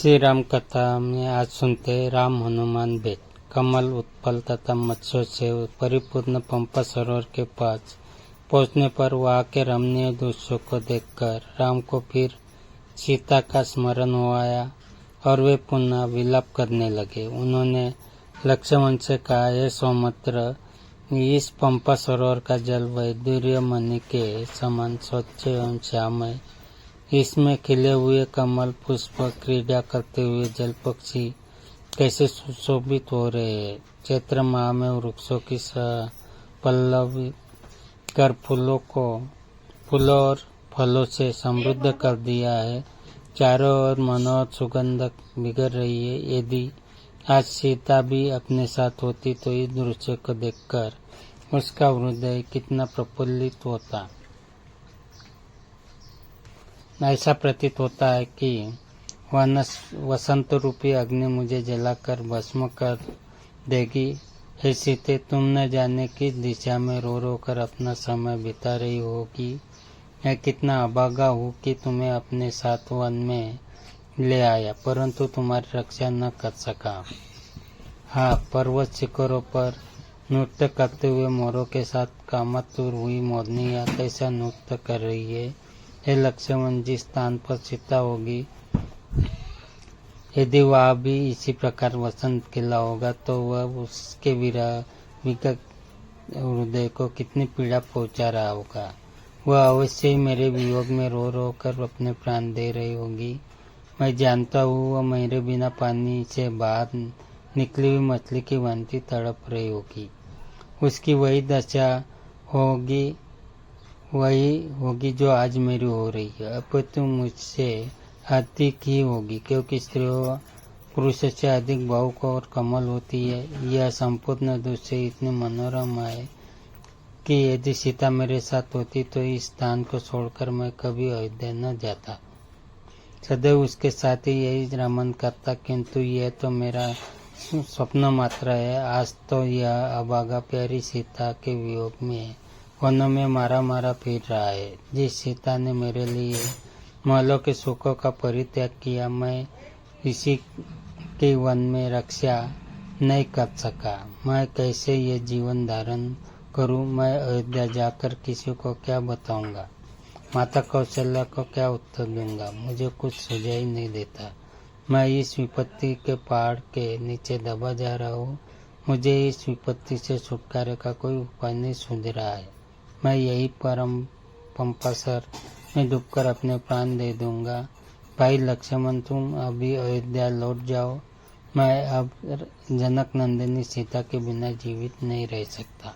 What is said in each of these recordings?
श्री राम कथा में आज सुनते राम हनुमान भेंट। कमल उत्पल तथा मत्स्यों से परिपूर्ण पंपा सरोवर के पास पहुंचने पर वहां के रमणीय दृश्यों को देखकर राम को फिर सीता का स्मरण हुआ और वे पुनः विलाप करने लगे। उन्होंने लक्ष्मण से कहा, हे सौमित्र, इस पंपा सरोवर का जल वैदुर्य मणि के समान स्वच्छ एवं श्याम है। इसमें खिले हुए कमल पुष्प क्रीड़ा करते हुए जल पक्षी कैसे सुशोभित हो रहे हैं। चैत्र माह में वृक्षों की पल्लवी कर फूलों और फलों से समृद्ध कर दिया है। चारों ओर मनोहर सुगंध बिखर रही है। यदि आज सीता भी अपने साथ होती तो इस दृश्य को देखकर उसका हृदय कितना प्रफुल्लित होता। ऐसा प्रतीत होता है कि वसंत रूपी अग्नि मुझे जलाकर भस्म कर देगी। हे सीते, तुम न जाने किस दिशा में रो रो कर अपना समय बिता रही होगी। मैं कितना अभागा हूँ कि तुम्हें अपने साथ वन में ले आया, परंतु तुम्हारी रक्षा न कर सका। हाँ, पर्वत शिखरों पर नृत्य करते हुए मोरों के साथ कामातुर हुई मोरनियाँ कैसा नृत्य कर रही है। हे लक्ष्मण, जिस स्थान पर सीता होगी, यदि वह भी इसी प्रकार वसंत खिला होगा तो वह उसके विगत हृदय को कितनी पीड़ा पहुंचा रहा होगा। वह अवश्य ही मेरे वियोग में रो रो कर अपने प्राण दे रही होगी। मैं जानता हूँ वह मेरे बिना पानी से बाहर निकली हुई मछली की भांति तड़प रही होगी। उसकी वही दशा होगी जो आज मेरी हो रही है। अब तो मुझसे अधिक ही होगी, क्योंकि स्त्रियों पुरुष से अधिक भावुक और कमल होती है। यह संपूर्ण दृश्य इतने मनोरम है कि यदि सीता मेरे साथ होती तो इस स्थान को छोड़कर मैं कभी अयोध्या न जाता, सदैव उसके साथ ही यही रमन करता। किंतु यह तो मेरा स्वप्न मात्र है। आज तो यह अभागा प्यारी सीता के वियोग में वनों में मारा फिर रहा है। जिस सीता ने मेरे लिए महलों के सुखों का परित्याग किया, मैं इसी के वन में रक्षा नहीं कर सका। मैं कैसे ये जीवन धारण करूं? मैं अयोध्या जाकर किसी को क्या बताऊंगा? माता कौशल्या को क्या उत्तर दूंगा? मुझे कुछ सुझाई नहीं देता। मैं इस विपत्ति के पहाड़ के नीचे दबा जा रहा हूँ। मुझे इस विपत्ति से छुटकारे का कोई उपाय नहीं सूझ रहा है। मैं यही परम पंपासर में डूबकर अपने प्राण दे दूंगा। भाई लक्ष्मण, तुम अभी अयोध्या लौट जाओ। मैं अब जनक नंदिनी सीता के बिना जीवित नहीं रह सकता।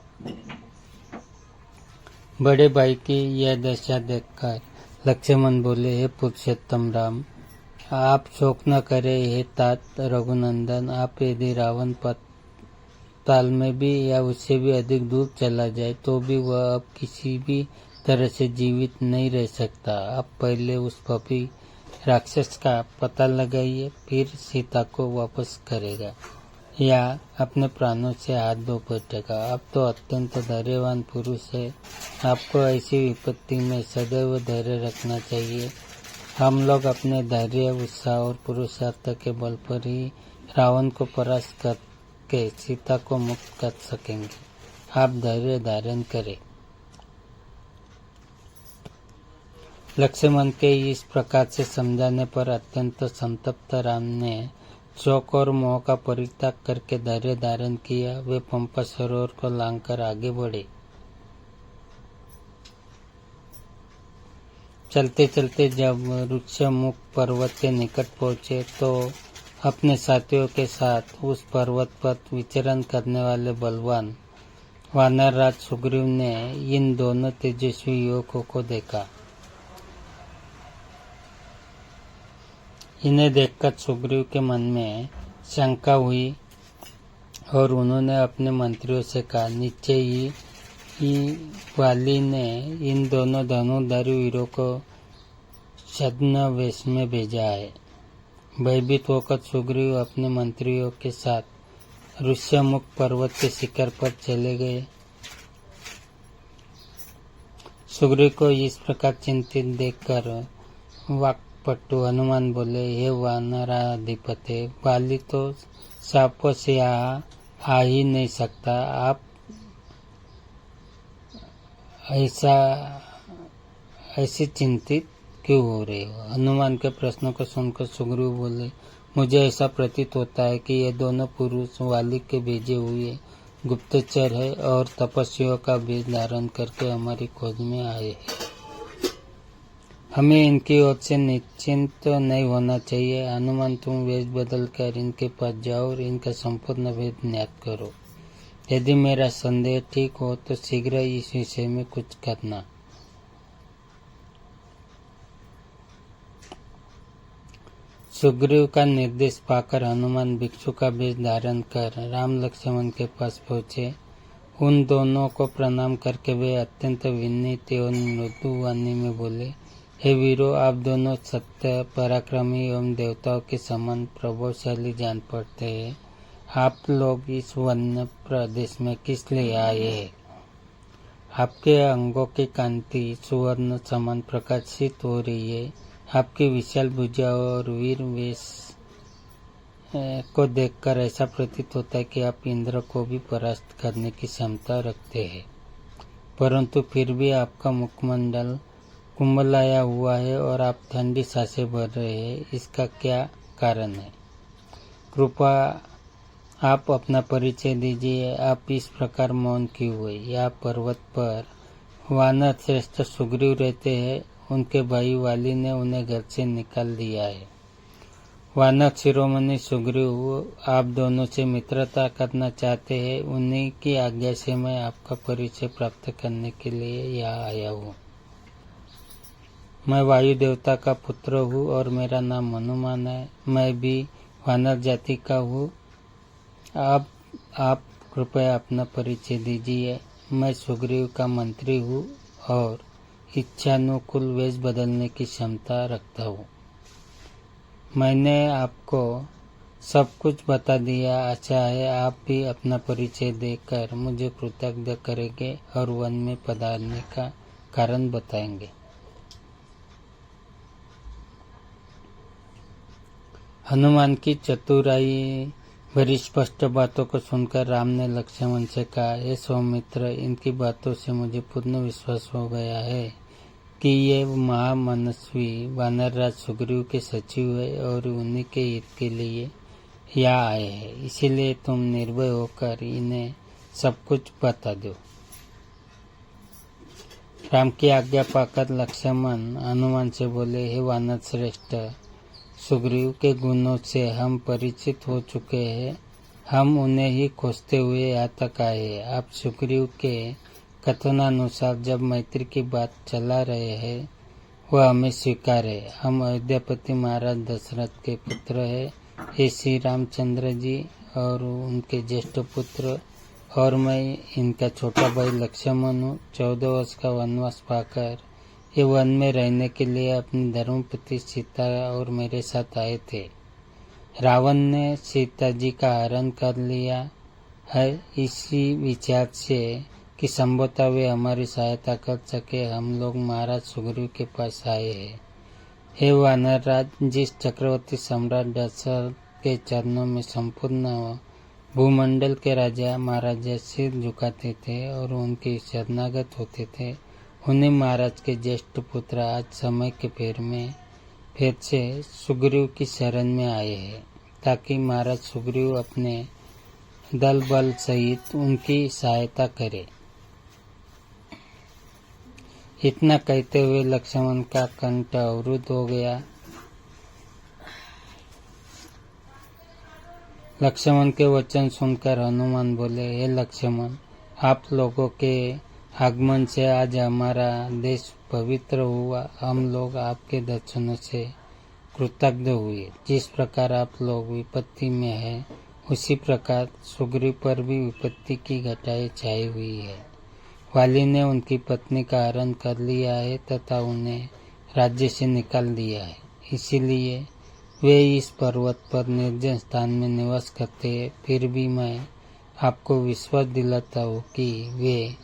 बड़े भाई की यह दशा देखकर लक्ष्मण बोले, हे पुरुषोत्तम राम, आप शोक न करे। हे तात रघुनंदन, आप यदि रावण ताल में भी या उससे भी अधिक दूर चला जाए तो भी वह अब किसी भी तरह से जीवित नहीं रह सकता। आप पहले उस पापी राक्षस का पता लगाइए, फिर सीता को वापस करेगा या अपने प्राणों से हाथ धो बैठेगा। आप तो अत्यंत धैर्यवान पुरुष है। आपको ऐसी विपत्ति में सदैव धैर्य रखना चाहिए। हम लोग अपने धैर्य, उत्साह और पुरुषार्थ के बल पर ही रावण को परास्त करके सीता को मुक्त कर सकेंगे। आप धैर्य धारण करें। लक्ष्मण के इस प्रकार से समझाने पर अत्यंत संतप्त राम ने शोक और मोह का परित्याग करके धैर्य धारण किया। वे पंपा सरोवर को लांघकर आगे बढ़े। चलते चलते जब ऋष्यमुख पर्वत के निकट पहुंचे तो अपने साथियों के साथ उस पर्वत पर विचरण करने वाले बलवान वानरराज सुग्रीव ने इन दोनों तेजस्वी युवकों को देखा। इन्हें देखकर सुग्रीव के मन में शंका हुई और उन्होंने अपने मंत्रियों से कहा, निश्चय ही वाली ने इन दोनों धनुर्धारी वीरों को छद्म वेश में भेजा है। भयभीत होकर सुग्रीव अपने मंत्रियों के साथ ऋष्यमुख पर्वत के शिखर पर चले गए। सुग्रीव को इस प्रकार चिंतित देखकर पट्टू। हनुमान बोले, हे वानराधिपति, वाली तो सांपों से यहाँ आ ही नहीं सकता, आप ऐसे चिंतित क्यों हो रहे हो? हनुमान के प्रश्नों को सुनकर सुग्रीव बोले, मुझे ऐसा प्रतीत होता है कि ये दोनों पुरुष वाली के भेजे हुए गुप्तचर है और तपस्वियों का वेश धारण करके हमारी खोज में आए हैं। हमें इनकी ओर से निश्चिंत नहीं होना चाहिए। हनुमान, तुम वेश बदल कर इनके पास जाओ और इनका संपूर्ण भेद ज्ञात करो। यदि मेरा संदेह ठीक हो तो शीघ्र इस विषय में कुछ करना। सुग्रीव का निर्देश पाकर हनुमान भिक्षु का वेश धारण कर राम लक्ष्मण के पास पहुँचे। उन दोनों को प्रणाम करके वे अत्यंत विनीत एवं मृदु वाणी में बोले, हे वीरों, आप दोनों सत्य पराक्रमी एवं देवताओं के समान प्रभावशाली जान पड़ते हैं। आप लोग इस वन्य प्रदेश में किस लिए आए हैं? आपके अंगों की कांति सुवर्ण समान प्रकाशित हो रही है। आपकी विशाल भुजाओं और वीर वेश को देखकर ऐसा प्रतीत होता है कि आप इंद्र को भी परास्त करने की क्षमता रखते हैं, परंतु फिर भी आपका मुखमंडल कुंभलाया हुआ है और आप ठंडी सांसें भर रहे हैं। इसका क्या कारण है? कृपया आप अपना परिचय दीजिए। आप इस प्रकार मौन क्यों हुए? यह पर्वत पर वानर श्रेष्ठ सुग्रीव रहते हैं। उनके भाई वाली ने उन्हें घर से निकाल दिया है। वानर शिरोमणि सुग्रीव आप दोनों से मित्रता करना चाहते हैं। उन्हीं की आज्ञा से मैं आपका परिचय प्राप्त करने के लिए यहाँ आया हूँ। मैं वायु देवता का पुत्र हूँ और मेरा नाम हनुमान है। मैं भी वानर जाति का हूँ। आप कृपया अपना परिचय दीजिए। मैं सुग्रीव का मंत्री हूँ और इच्छानुकूल वेश बदलने की क्षमता रखता हूँ। मैंने आपको सब कुछ बता दिया। आशा है आप भी अपना परिचय देकर मुझे कृतज्ञ करेंगे और वन में पधारने का कारण बताएंगे। हनुमान की चतुराई भरी स्पष्ट बातों को सुनकर राम ने लक्ष्मण से कहा, हे सौमित्र, इनकी बातों से मुझे पूर्ण विश्वास हो गया है कि ये महामनस्वी वानरराज सुग्रीव के सचिव है और उन्हीं के हित के लिए यहाँ आए हैं। इसीलिए तुम निर्भय होकर इन्हें सब कुछ बता दो। राम की आज्ञा पाकर लक्ष्मण हनुमान से बोले, हे वानर श्रेष्ठ, सुग्रीव के गुणों से हम परिचित हो चुके हैं। हम उन्हें ही खोजते हुए यहाँ तक आए हैं। आप सुग्रीव के कथनानुसार जब मैत्री की बात चला रहे हैं वह हमें स्वीकार है। हम अयोध्यापति महाराज दशरथ के पुत्र हैं। हे श्री रामचंद्र जी और उनके ज्येष्ठ पुत्र, और मैं इनका छोटा भाई लक्ष्मण हूँ। 14 वर्ष का वनवास पाकर ये वन में रहने के लिए अपनी धर्मपति सीता और मेरे साथ आए थे। रावण ने सीता जी का हरण कर लिया है। इसी विचार से कि संभवतः वे हमारी सहायता कर सके, हम लोग महाराज सुग्रीव के पास आए हैं। हे वानरराज, जिस चक्रवर्ती सम्राट दशरथ के चरणों में संपूर्ण भूमंडल के राजा महाराजा सिर झुकाते थे और उनके शरणागत होते थे, उन्हें महाराज के ज्येष्ठ पुत्र आज समय के फेर से सुग्रीव की शरण में आए हैं, ताकि महाराज सुग्रीव अपने दल बल सहित उनकी सहायता करे। इतना कहते हुए लक्ष्मण का कंठ अवरुद्ध हो गया। लक्ष्मण के वचन सुनकर हनुमान बोले, हे लक्ष्मण, आप लोगों के आगमन से आज हमारा देश पवित्र हुआ। हम लोग आपके दर्शनों से कृतज्ञ हुए। जिस प्रकार आप लोग विपत्ति में हैं, उसी प्रकार सुग्रीव पर भी विपत्ति की घटाएं छाई हुई है। वाली ने उनकी पत्नी का हरण कर लिया है तथा उन्हें राज्य से निकाल दिया है। इसीलिए वे इस पर्वत पर निर्जन स्थान में निवास करते हैं। फिर भी मैं आपको विश्वास दिलाता हूँ कि वे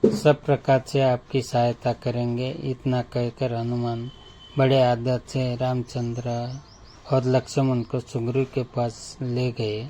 सब प्रकार से आपकी सहायता करेंगे। इतना कहकर हनुमान बड़े आदर से रामचंद्र और लक्ष्मण को सुग्रीव के पास ले गए